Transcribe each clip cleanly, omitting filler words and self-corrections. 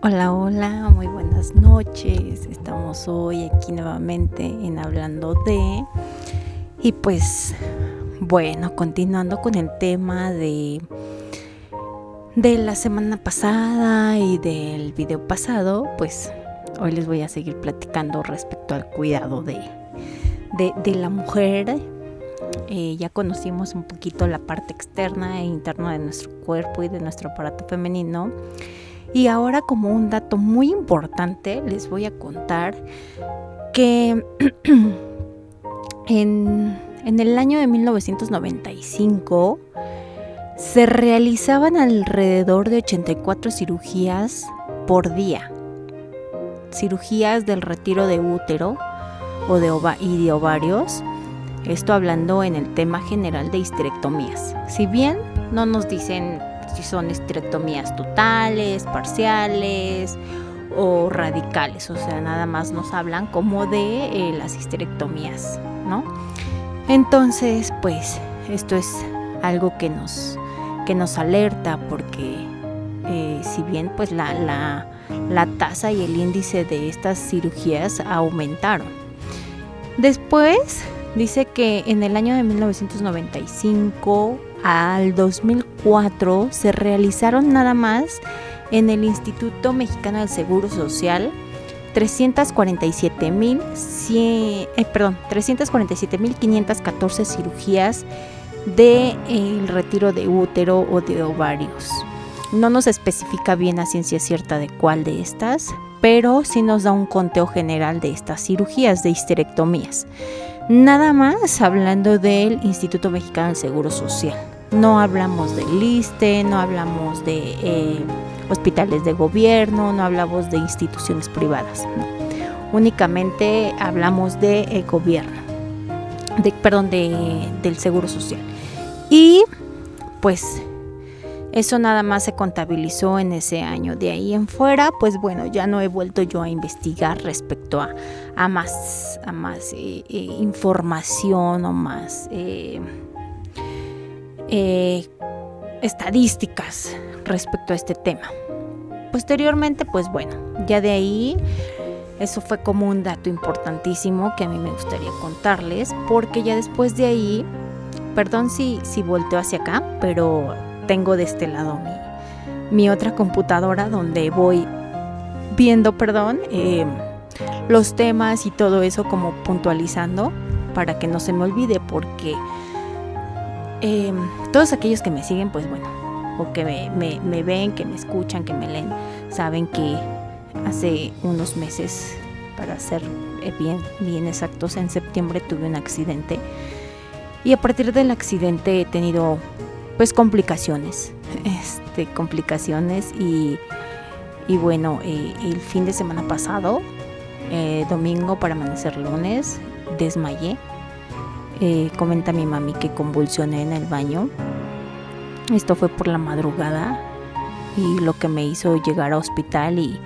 Hola, hola, muy buenas noches. Estamos hoy aquí nuevamente en Hablando de... Y pues, bueno, continuando con el tema de la semana pasada y del video pasado, pues hoy les voy a seguir platicando respecto al cuidado de la mujer. Ya conocimos un poquito la parte externa e interna de nuestro cuerpo y de nuestro aparato femenino. Y ahora, como un dato muy importante, les voy a contar que en el año de 1995 se realizaban alrededor de 84 cirugías por día. Cirugías del retiro de útero y de ovarios. Esto hablando en el tema general de histerectomías. Si bien no nos dicen si son histerectomías totales, parciales o radicales, o sea, nada más nos hablan como de las histerectomías, ¿no? Entonces, pues, esto es algo que nos alerta porque si bien pues la tasa y el índice de estas cirugías aumentaron. Después dice que en el año de 1995 al 2004 se realizaron nada más en el Instituto Mexicano del Seguro Social 347.514 cirugías de el retiro de útero o de ovarios. No nos especifica bien a ciencia cierta de cuál de estas, pero sí nos da un conteo general de estas cirugías de histerectomías. Nada más hablando del Instituto Mexicano del Seguro Social. No hablamos del ISSSTE, no hablamos de hospitales de gobierno, no hablamos de instituciones privadas. No. Únicamente hablamos de gobierno, del Seguro Social. Y pues eso nada más se contabilizó en ese año. De ahí en fuera, pues bueno, ya no he vuelto yo a investigar respecto a más información o más estadísticas respecto a este tema. Posteriormente, pues bueno, ya de ahí, eso fue como un dato importantísimo que a mí me gustaría contarles, porque ya después de ahí, perdón si volteo hacia acá, pero tengo de este lado mi otra computadora donde voy viendo, los temas y todo eso como puntualizando para que no se me olvide, porque todos aquellos que me siguen, pues bueno, o que me ven, que me escuchan, que me leen, saben que hace unos meses, para ser bien exactos, en septiembre tuve un accidente y a partir del accidente he tenido pues complicaciones y bueno, el fin de semana pasado, domingo para amanecer lunes, desmayé. Comenta mi mami que convulsioné en el baño. Esto fue por la madrugada y lo que me hizo llegar a hospital y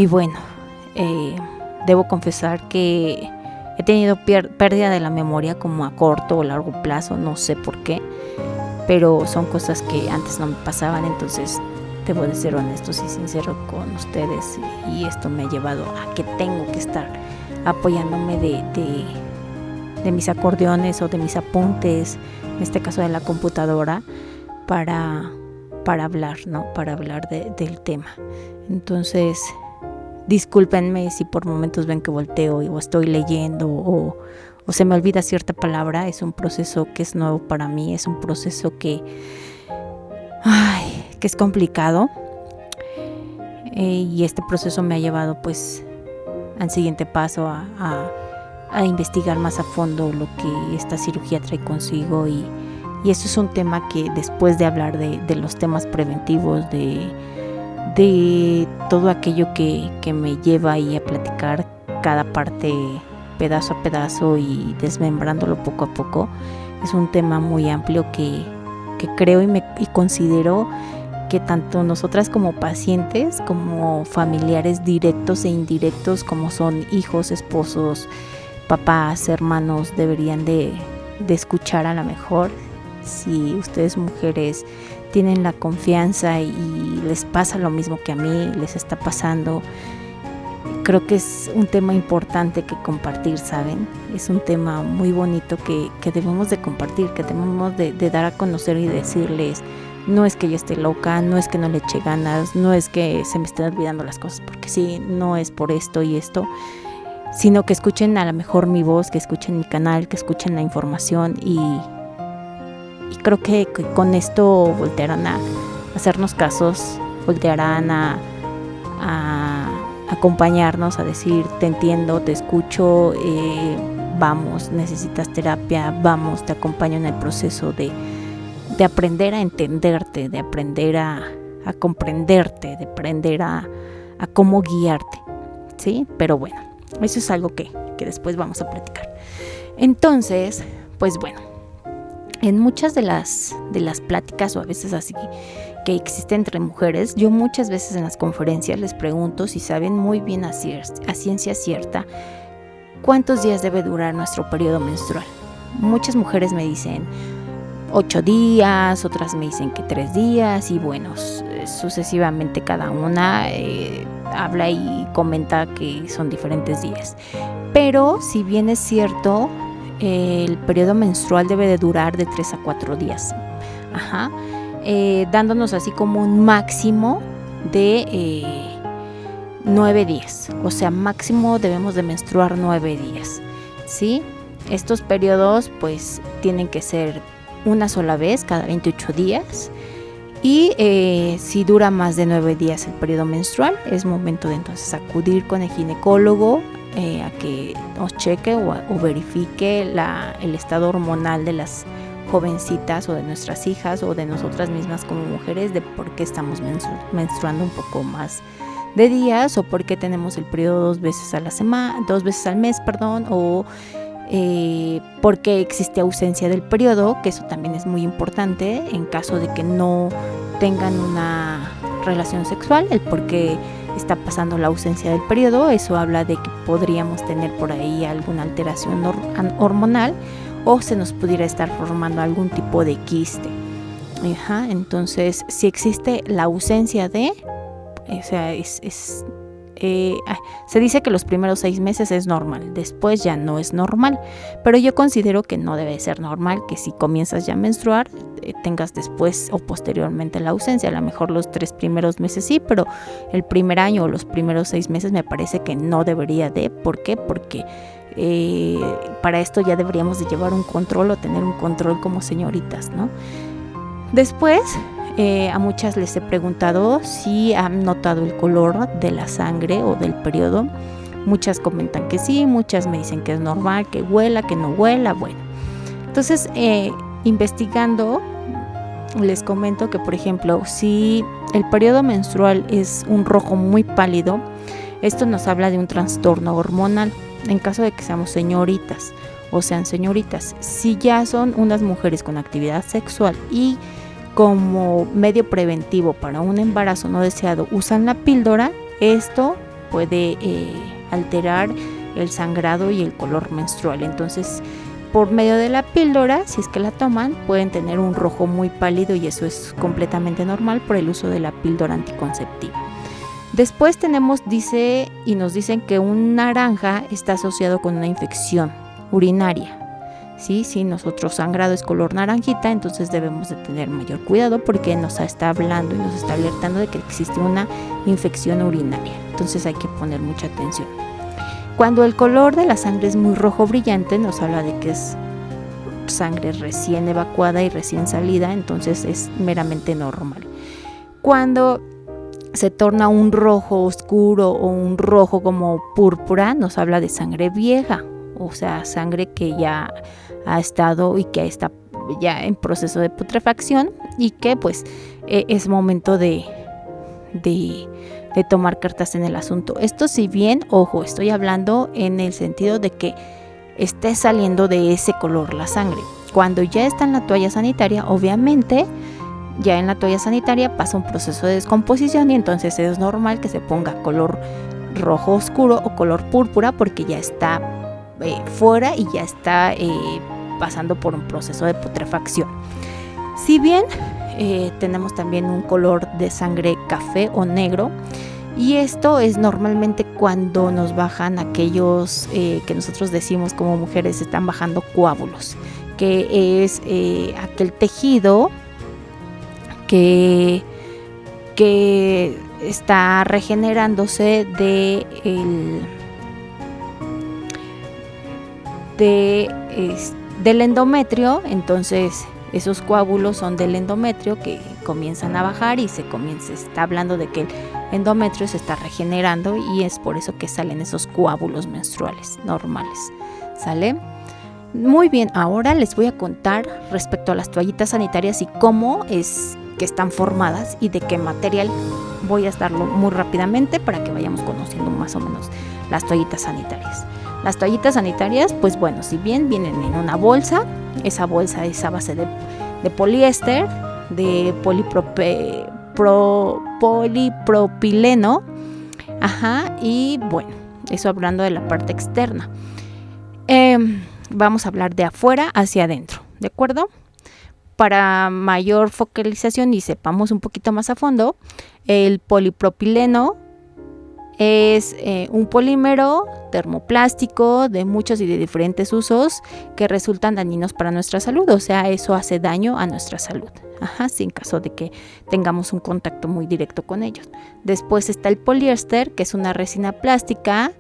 bueno, debo confesar que he tenido pérdida de la memoria como a corto o largo plazo, no sé por qué, pero son cosas que antes no me pasaban, entonces debo de ser honesto y sincero con ustedes, y esto me ha llevado a que tengo que estar apoyándome de mis acordeones o de mis apuntes, en este caso de la computadora, para hablar, ¿no? Para hablar del tema. Entonces, discúlpenme si por momentos ven que volteo o estoy leyendo o se me olvida cierta palabra. Es un proceso que es nuevo para mí, es un proceso que es complicado, y este proceso me ha llevado pues al siguiente paso a investigar más a fondo lo que esta cirugía trae consigo, y eso es un tema que después de hablar de los temas preventivos, de todo aquello que me lleva ahí a platicar cada parte pedazo a pedazo y desmembrándolo poco a poco, es un tema muy amplio que creo y considero que tanto nosotras como pacientes, como familiares directos e indirectos, como son hijos, esposos, papás, hermanos, deberían de escuchar a lo mejor. Si ustedes mujeres tienen la confianza y les pasa lo mismo que a mí les está pasando. Creo que es un tema importante que compartir, ¿saben? Es un tema muy bonito que debemos de compartir, que debemos de dar a conocer y decirles, no es que yo esté loca, no es que no le eche ganas, no es que se me estén olvidando las cosas porque sí, no es por esto y esto, sino que escuchen a lo mejor mi voz, que escuchen mi canal, que escuchen la información y creo que con esto voltearán a hacernos casos, voltearán a acompañarnos, a decir, te entiendo, te escucho, vamos, necesitas terapia, vamos, te acompaño en el proceso de aprender a entenderte, de aprender a comprenderte, de aprender a cómo guiarte, ¿sí? Pero bueno, eso es algo que después vamos a platicar. Entonces, pues bueno, en muchas de las pláticas o a veces así que existe entre mujeres, yo muchas veces en las conferencias les pregunto si saben muy bien a ciencia cierta cuántos días debe durar nuestro periodo menstrual. Muchas mujeres me dicen 8 días, otras me dicen que 3 días y bueno, sucesivamente cada una habla y comenta que son diferentes días. Pero si bien es cierto, el periodo menstrual debe de durar de 3 a 4 días. Dándonos así como un máximo de 9 días, o sea, máximo debemos de menstruar 9 días, ¿sí? Estos periodos pues tienen que ser una sola vez cada 28 días y si dura más de 9 días el periodo menstrual, es momento de entonces acudir con el ginecólogo a que nos cheque o verifique el estado hormonal de las jovencitas o de nuestras hijas o de nosotras mismas como mujeres, de por qué estamos menstruando un poco más de días o por qué tenemos el periodo 2 veces al mes, o por qué existe ausencia del periodo, que eso también es muy importante en caso de que no tengan una relación sexual, el por qué está pasando la ausencia del periodo. Eso habla de que podríamos tener por ahí alguna alteración hormonal o se nos pudiera estar formando algún tipo de quiste. Entonces, si existe la ausencia de, o sea, se dice que los primeros 6 meses es normal, después ya no es normal, pero yo considero que no debe ser normal que si comienzas ya a menstruar tengas después o posteriormente la ausencia. A lo mejor los 3 primeros meses sí, pero el primer año o los primeros 6 meses me parece que no debería de. ¿Por qué? Porque para esto ya deberíamos de llevar un control o tener un control como señoritas, ¿no? Después a muchas les he preguntado si han notado el color de la sangre o del periodo. Muchas comentan que sí, muchas me dicen que es normal, que huela, que no huela. Bueno, entonces investigando les comento que, por ejemplo, si el periodo menstrual es un rojo muy pálido, esto nos habla de un trastorno hormonal. En caso de que seamos señoritas o sean señoritas, si ya son unas mujeres con actividad sexual y como medio preventivo para un embarazo no deseado usan la píldora, esto puede alterar el sangrado y el color menstrual. Entonces, por medio de la píldora, si es que la toman, pueden tener un rojo muy pálido y eso es completamente normal por el uso de la píldora anticonceptiva. Después nos dicen que un naranja está asociado con una infección urinaria. ¿Sí? Si nuestro sangrado es color naranjita, entonces debemos de tener mayor cuidado porque nos está hablando y nos está alertando de que existe una infección urinaria. Entonces hay que poner mucha atención. Cuando el color de la sangre es muy rojo brillante, nos habla de que es sangre recién evacuada y recién salida, entonces es meramente normal. Cuando se torna un rojo oscuro o un rojo como púrpura, nos habla de sangre vieja, o sea, sangre que ya ha estado y que está ya en proceso de putrefacción y que pues es momento de tomar cartas en el asunto. Esto, si bien, ojo, estoy hablando en el sentido de que esté saliendo de ese color la sangre. Cuando ya está en la toalla sanitaria, obviamente ya en la toalla sanitaria pasa un proceso de descomposición y entonces es normal que se ponga color rojo oscuro o color púrpura porque ya está fuera y ya está pasando por un proceso de putrefacción. Si bien tenemos también un color de sangre café o negro. Y esto es normalmente cuando nos bajan aquellos que nosotros decimos como mujeres están bajando coágulos, que es aquel tejido que está regenerándose del endometrio. Entonces esos coágulos son del endometrio que comienzan a bajar y se está hablando de que el endometrio se está regenerando y es por eso que salen esos coágulos menstruales normales. ¿Sale? Muy bien, ahora les voy a contar respecto a las toallitas sanitarias y cómo es que están formadas y de qué material. Voy a darlo muy rápidamente para que vayamos conociendo más o menos las toallitas sanitarias. Las toallitas sanitarias, pues bueno, si bien vienen en una bolsa, esa bolsa es a base de poliéster, de polipropileno, y bueno, eso hablando de la parte externa. Vamos a hablar de afuera hacia adentro, ¿de acuerdo? Para mayor focalización y sepamos un poquito más a fondo, el polipropileno es un polímero termoplástico de muchos y de diferentes usos que resultan dañinos para nuestra salud, o sea, eso hace daño a nuestra salud, sin caso de que tengamos un contacto muy directo con ellos. Después está el poliéster, que es una resina plástica,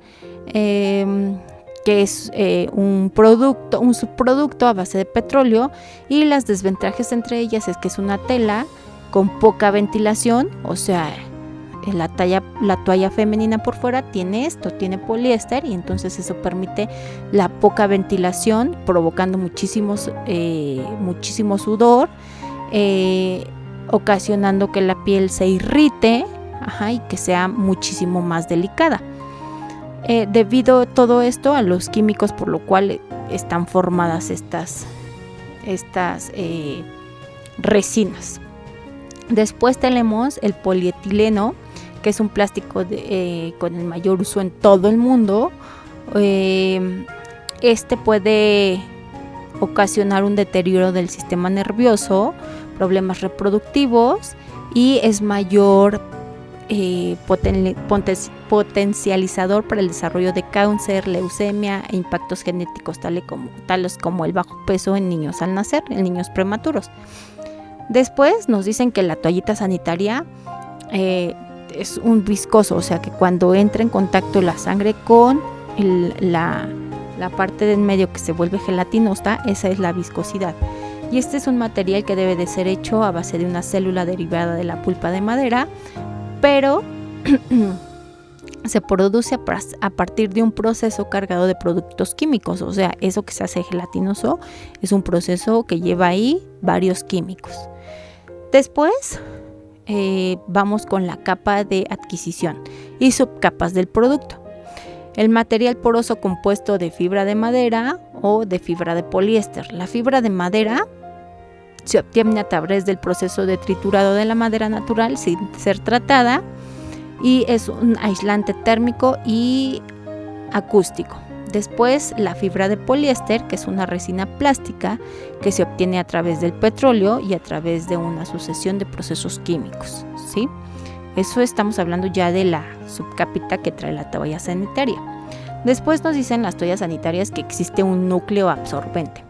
que es un subproducto a base de petróleo, y las desventajas entre ellas es que es una tela con poca ventilación, o sea, la toalla femenina por fuera tiene poliéster y entonces eso permite la poca ventilación, provocando muchísimo sudor, ocasionando que la piel se irrite y que sea muchísimo más delicada. Debido todo esto a los químicos por lo cual están formadas estas resinas. Después tenemos el polietileno, que es un plástico con el mayor uso en todo el mundo. Este puede ocasionar un deterioro del sistema nervioso, problemas reproductivos y es mayor potencializador para el desarrollo de cáncer, leucemia e impactos genéticos tales como el bajo peso en niños al nacer, en niños prematuros. Después nos dicen que la toallita sanitaria es un viscoso, o sea que cuando entra en contacto la sangre con la parte del medio que se vuelve gelatinosa, esa es la viscosidad. Y este es un material que debe de ser hecho a base de una célula derivada de la pulpa de madera, pero se produce a partir de un proceso cargado de productos químicos, o sea, eso que se hace gelatinoso es un proceso que lleva ahí varios químicos. Después vamos con la capa de adquisición y subcapas del producto. El material poroso compuesto de fibra de madera o de fibra de poliéster. La fibra de madera se obtiene a través del proceso de triturado de la madera natural sin ser tratada y es un aislante térmico y acústico. Después la fibra de poliéster, que es una resina plástica que se obtiene a través del petróleo y a través de una sucesión de procesos químicos, ¿sí? Eso estamos hablando ya de la subcapita que trae la toalla sanitaria. Después nos dicen las toallas sanitarias que existe un núcleo absorbente.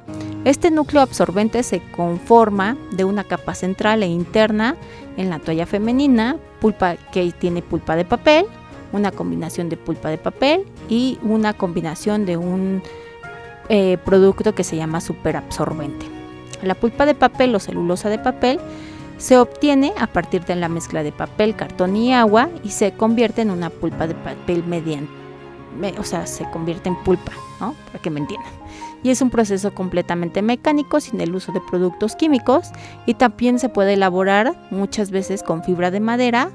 Este núcleo absorbente se conforma de una capa central e interna en la toalla femenina, que tiene pulpa de papel, una combinación de pulpa de papel y una combinación de un producto que se llama superabsorbente. La pulpa de papel o celulosa de papel se obtiene a partir de la mezcla de papel, cartón y agua y se convierte en una pulpa de papel se convierte en pulpa, ¿no? Para que me entiendan. Y es un proceso completamente mecánico sin el uso de productos químicos y también se puede elaborar muchas veces con fibra de madera,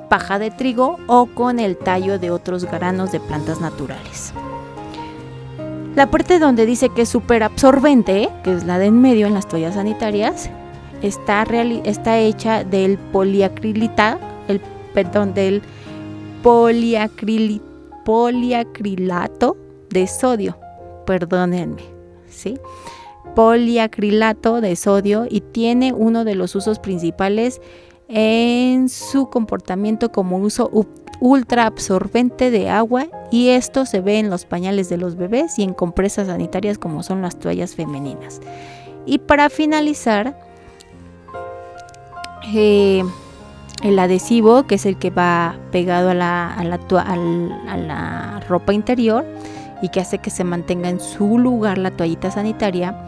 paja de trigo o con el tallo de otros granos de plantas naturales. La parte donde dice que es superabsorbente, que es la de en medio en las toallas sanitarias, está hecha del poliacrilato de sodio, perdónenme, ¿sí? poliacrilato de sodio y tiene uno de los usos principales en su comportamiento como uso ultra absorbente de agua, y esto se ve en los pañales de los bebés y en compresas sanitarias como son las toallas femeninas. Y para finalizar, el adhesivo, que es el que va pegado a la ropa interior y que hace que se mantenga en su lugar la toallita sanitaria,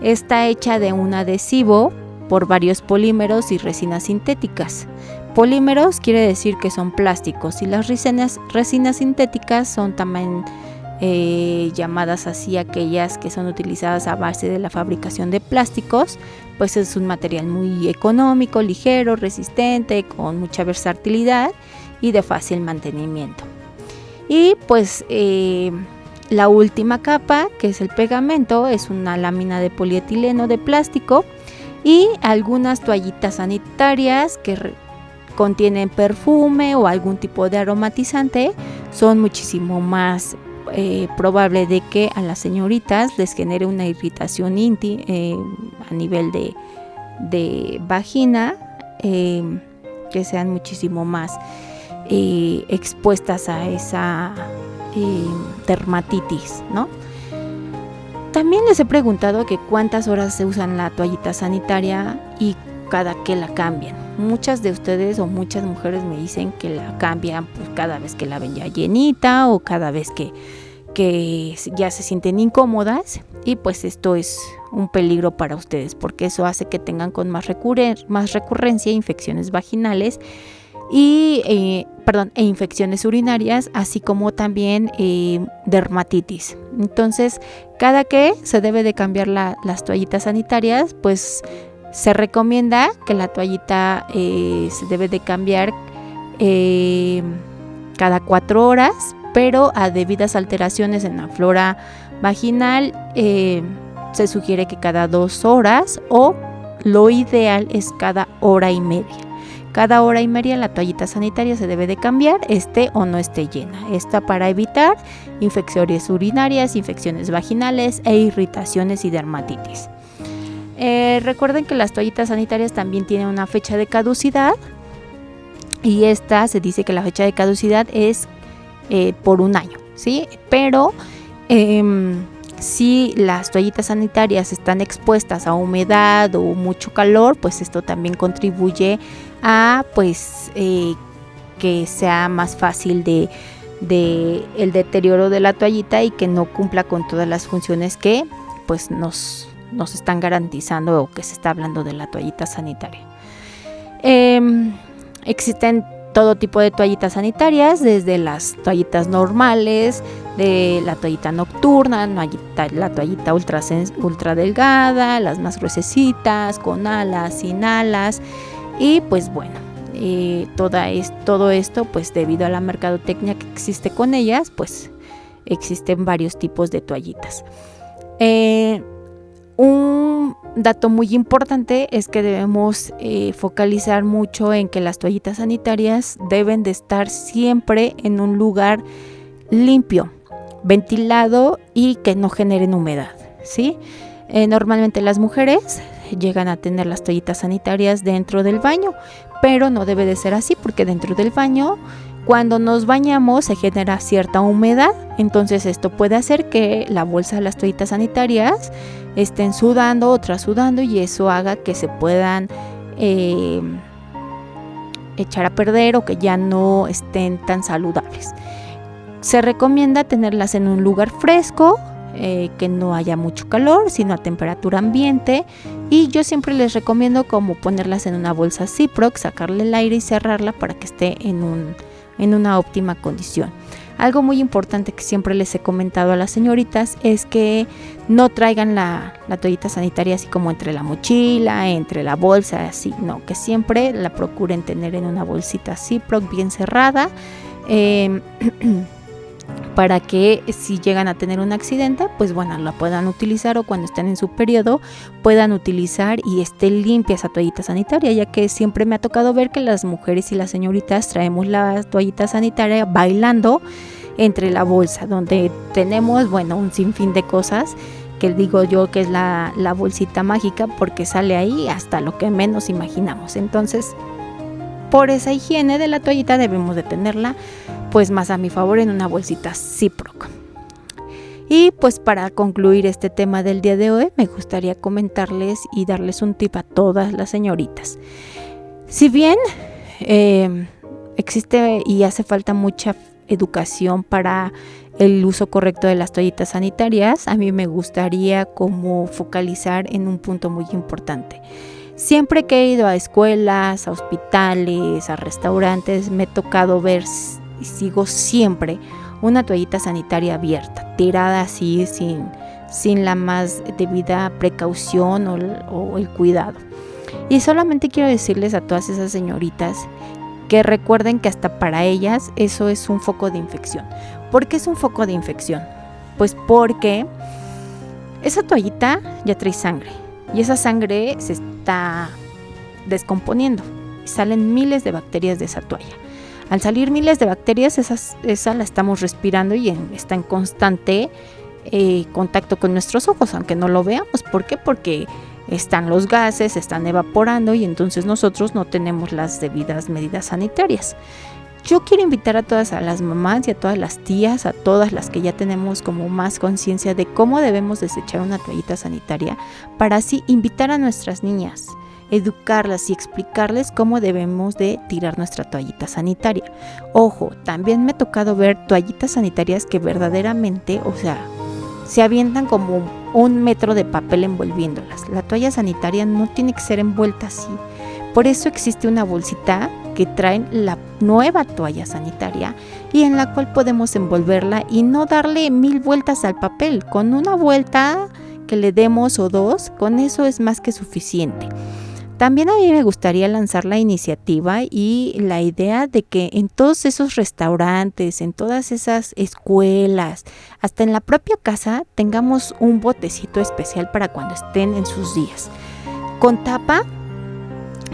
está hecha de un adhesivo por varios polímeros y resinas sintéticas. Polímeros quiere decir que son plásticos, y las resinas sintéticas son también llamadas así aquellas que son utilizadas a base de la fabricación de plásticos, pues es un material muy económico, ligero, resistente, con mucha versatilidad y de fácil mantenimiento. Y pues la última capa, que es el pegamento, es una lámina de polietileno de plástico, y algunas toallitas sanitarias que contienen perfume o algún tipo de aromatizante son muchísimo más probable de que a las señoritas les genere una irritación a nivel de vagina, que sean muchísimo más expuestas a esa dermatitis, ¿no? También les he preguntado que cuántas horas se usan la toallita sanitaria y cada que la cambian. Muchas de ustedes o muchas mujeres me dicen que la cambian pues cada vez que la ven ya llenita o cada vez que ya se sienten incómodas, y pues esto es un peligro para ustedes porque eso hace que tengan con más recurrencia infecciones vaginales e infecciones urinarias, así como también dermatitis. Entonces, cada que se debe de cambiar las toallitas sanitarias, pues se recomienda que la toallita se debe de cambiar cada 4 horas, pero a debidas alteraciones en la flora vaginal se sugiere que cada 2 horas, o lo ideal es cada hora y media. Cada hora y media la toallita sanitaria se debe de cambiar, esté o no esté llena. Esta para evitar infecciones urinarias, infecciones vaginales e irritaciones y dermatitis. Recuerden que las toallitas sanitarias también tienen una fecha de caducidad, y esta se dice que la fecha de caducidad es por 1 año, ¿sí? Pero si las toallitas sanitarias están expuestas a humedad o mucho calor, pues esto también contribuye a que sea más fácil de el deterioro de la toallita y que no cumpla con todas las funciones que pues nos están garantizando o que se está hablando de la toallita sanitaria. Existen todo tipo de toallitas sanitarias, desde las toallitas normales, de la toallita nocturna, la toallita ultra delgada, las más gruesecitas, con alas, sin alas, y pues bueno, todo esto pues debido a la mercadotecnia que existe con ellas, pues existen varios tipos de toallitas. Un dato muy importante es que debemos focalizar mucho en que las toallitas sanitarias deben de estar siempre en un lugar limpio, ventilado y que no generen humedad, ¿sí? Normalmente las mujeres llegan a tener las toallitas sanitarias dentro del baño, pero no debe de ser así, porque dentro del baño, cuando nos bañamos, se genera cierta humedad. Entonces esto puede hacer que la bolsa de las toallitas sanitarias estén sudando o trasudando, y eso haga que se puedan echar a perder o que ya no estén tan saludables. Se recomienda tenerlas en un lugar fresco, que no haya mucho calor, sino a temperatura ambiente, y yo siempre les recomiendo como ponerlas en una bolsa Ziploc, sacarle el aire y cerrarla para que esté en una óptima condición. Algo muy importante que siempre les he comentado a las señoritas es que no traigan la toallita sanitaria así como entre la mochila, entre la bolsa, así, no, que siempre la procuren tener en una bolsita Ziploc bien cerrada, para que si llegan a tener un accidente, pues bueno, la puedan utilizar, o cuando estén en su periodo puedan utilizar y esté limpia esa toallita sanitaria, ya que siempre me ha tocado ver que las mujeres y las señoritas traemos la toallita sanitaria bailando entre la bolsa, donde tenemos, bueno, un sinfín de cosas que digo yo que es la bolsita mágica, porque sale ahí hasta lo que menos imaginamos. Entonces, por esa higiene de la toallita debemos de tenerla pues más a mi favor en una bolsita Ziploc. Y pues para concluir este tema del día de hoy, me gustaría comentarles y darles un tip a todas las señoritas. Si bien existe y hace falta mucha educación para el uso correcto de las toallitas sanitarias, a mí me gustaría como focalizar en un punto muy importante. Siempre que he ido a escuelas, a hospitales, a restaurantes, me he tocado ver y sigo siempre una toallita sanitaria abierta, tirada así sin la más debida precaución o el cuidado. Y solamente quiero decirles a todas esas señoritas que recuerden que hasta para ellas eso es un foco de infección. ¿Por qué es un foco de infección? Pues porque esa toallita ya trae sangre y esa sangre se está descomponiendo y salen miles de bacterias de esa toalla. Al salir miles de bacterias, esa la estamos respirando y está en constante contacto con nuestros ojos, aunque no lo veamos. ¿Por qué? Porque están los gases, están evaporando y entonces nosotros no tenemos las debidas medidas sanitarias. Yo quiero invitar a todas a las mamás y a todas las tías, a todas las que ya tenemos como más conciencia de cómo debemos desechar una toallita sanitaria, para así invitar a nuestras niñas, educarlas y explicarles cómo debemos de tirar nuestra toallita sanitaria. Ojo, también me ha tocado ver toallitas sanitarias que verdaderamente, se avientan como 1 metro de papel envolviéndolas. La toalla sanitaria no tiene que ser envuelta así. Por eso existe una bolsita que traen la nueva toalla sanitaria y en la cual podemos envolverla y no darle 1000 vueltas al papel. Con una vuelta que le demos o 2, con eso es más que suficiente. También a mí me gustaría lanzar la iniciativa y la idea de que en todos esos restaurantes, en todas esas escuelas, hasta en la propia casa, tengamos un botecito especial para cuando estén en sus días. Con tapa,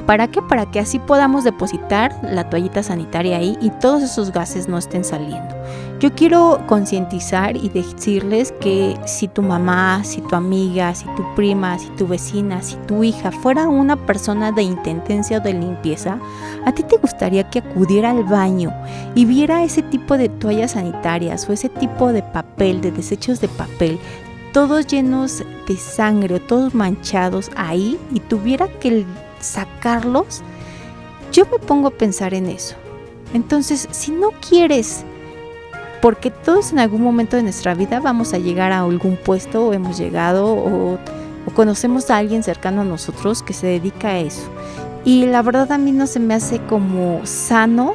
¿para qué? Para que así podamos depositar la toallita sanitaria ahí y todos esos gases no estén saliendo. Yo quiero concientizar y decirles que si tu mamá, si tu amiga, si tu prima, si tu vecina, si tu hija fuera una persona de intendencia o de limpieza, ¿a ti te gustaría que acudiera al baño y viera ese tipo de toallas sanitarias o ese tipo de papel, de desechos de papel, todos llenos de sangre o todos manchados ahí y tuviera que sacarlos? Yo me pongo a pensar en eso. Entonces, si no quieres, porque todos en algún momento de nuestra vida vamos a llegar a algún puesto o hemos llegado o conocemos a alguien cercano a nosotros que se dedica a eso, y la verdad a mí no se me hace como sano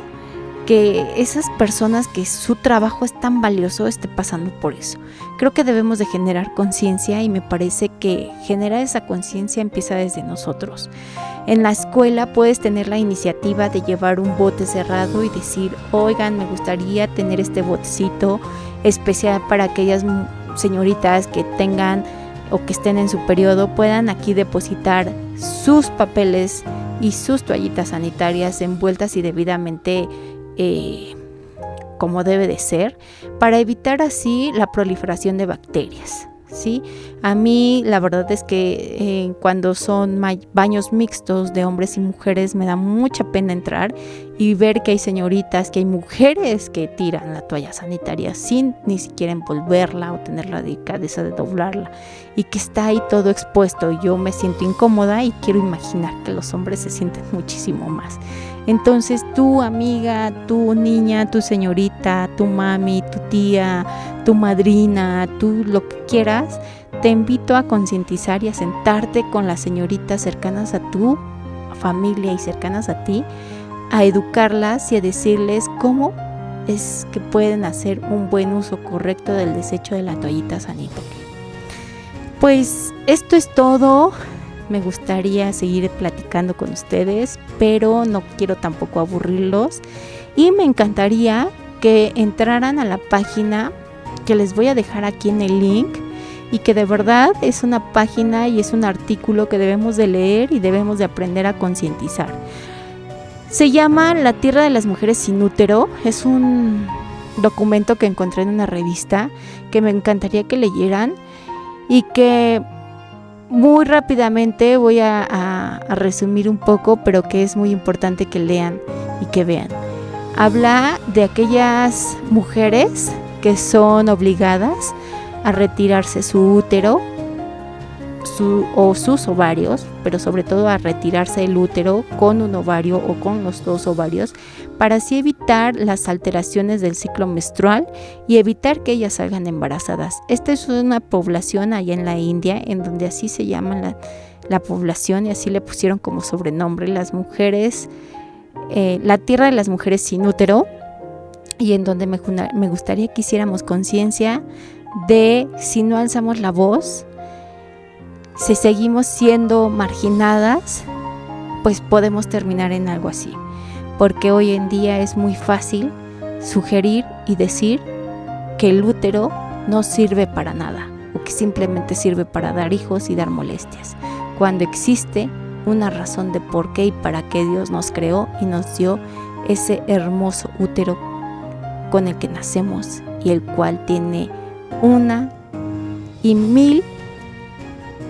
que esas personas que su trabajo es tan valioso esté pasando por eso. Creo que debemos de generar conciencia y me parece que generar esa conciencia empieza desde nosotros. En la escuela puedes tener la iniciativa de llevar un bote cerrado y decir, oigan, me gustaría tener este botecito especial para aquellas señoritas que tengan o que estén en su periodo, puedan aquí depositar sus papeles y sus toallitas sanitarias envueltas y debidamente como debe de ser, para evitar así la proliferación de bacterias, ¿sí? A mí la verdad es que cuando son baños mixtos de hombres y mujeres me da mucha pena entrar y ver que hay señoritas, que hay mujeres que tiran la toalla sanitaria sin ni siquiera envolverla o tener la delicadeza de doblarla y que está ahí todo expuesto. Yo me siento incómoda y quiero imaginar que los hombres se sienten muchísimo más. Entonces tu amiga, tu niña, tu señorita, tu mami, tu tía, tu madrina, tú lo que quieras, te invito a concientizar y a sentarte con las señoritas cercanas a tu familia y cercanas a ti, a educarlas y a decirles cómo es que pueden hacer un buen uso correcto del desecho de la toallita sanitaria. Pues esto es todo. Me gustaría seguir platicando con ustedes, pero no quiero tampoco aburrirlos y me encantaría que entraran a la página que les voy a dejar aquí en el link y que de verdad es una página y es un artículo que debemos de leer y debemos de aprender a concientizar. Se llama La Tierra de las Mujeres sin Útero. Es un documento que encontré en una revista que me encantaría que leyeran y que muy rápidamente voy a resumir un poco, pero que es muy importante que lean y que vean. Habla de aquellas mujeres que son obligadas a retirarse su útero o sus ovarios, pero sobre todo a retirarse el útero con un ovario o con los 2 ovarios, para así evitar las alteraciones del ciclo menstrual y evitar que ellas salgan embarazadas. Esta es una población allá en la India, en donde así se llama la población, y así le pusieron como sobrenombre las mujeres, la tierra de las mujeres sin útero, y en donde me gustaría que hiciéramos conciencia de, si no alzamos la voz, si seguimos siendo marginadas, pues podemos terminar en algo así. Porque hoy en día es muy fácil sugerir y decir que el útero no sirve para nada, o que simplemente sirve para dar hijos y dar molestias, cuando existe una razón de por qué y para qué Dios nos creó y nos dio ese hermoso útero con el que nacemos, y el cual tiene 1 y 1000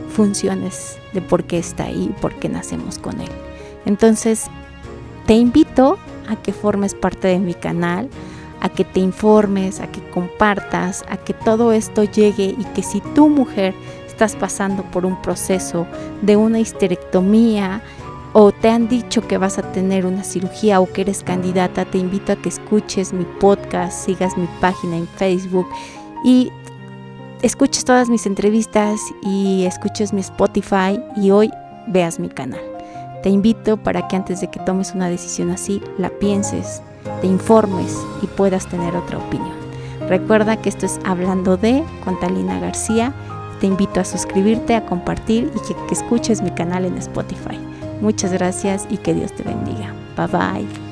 funciones de por qué está ahí y por qué nacemos con él. Entonces, te invito a que formes parte de mi canal, a que te informes, a que compartas, a que todo esto llegue, y que si tú, mujer, estás pasando por un proceso de una histerectomía, o te han dicho que vas a tener una cirugía, o que eres candidata, te invito a que escuches mi podcast, sigas mi página en Facebook y escuches todas mis entrevistas y escuches mi Spotify, y hoy veas mi canal. Te invito para que antes de que tomes una decisión así, la pienses, te informes y puedas tener otra opinión. Recuerda que esto es Hablando de con Talina García. Te invito a suscribirte, a compartir y que escuches mi canal en Spotify. Muchas gracias y que Dios te bendiga. Bye bye.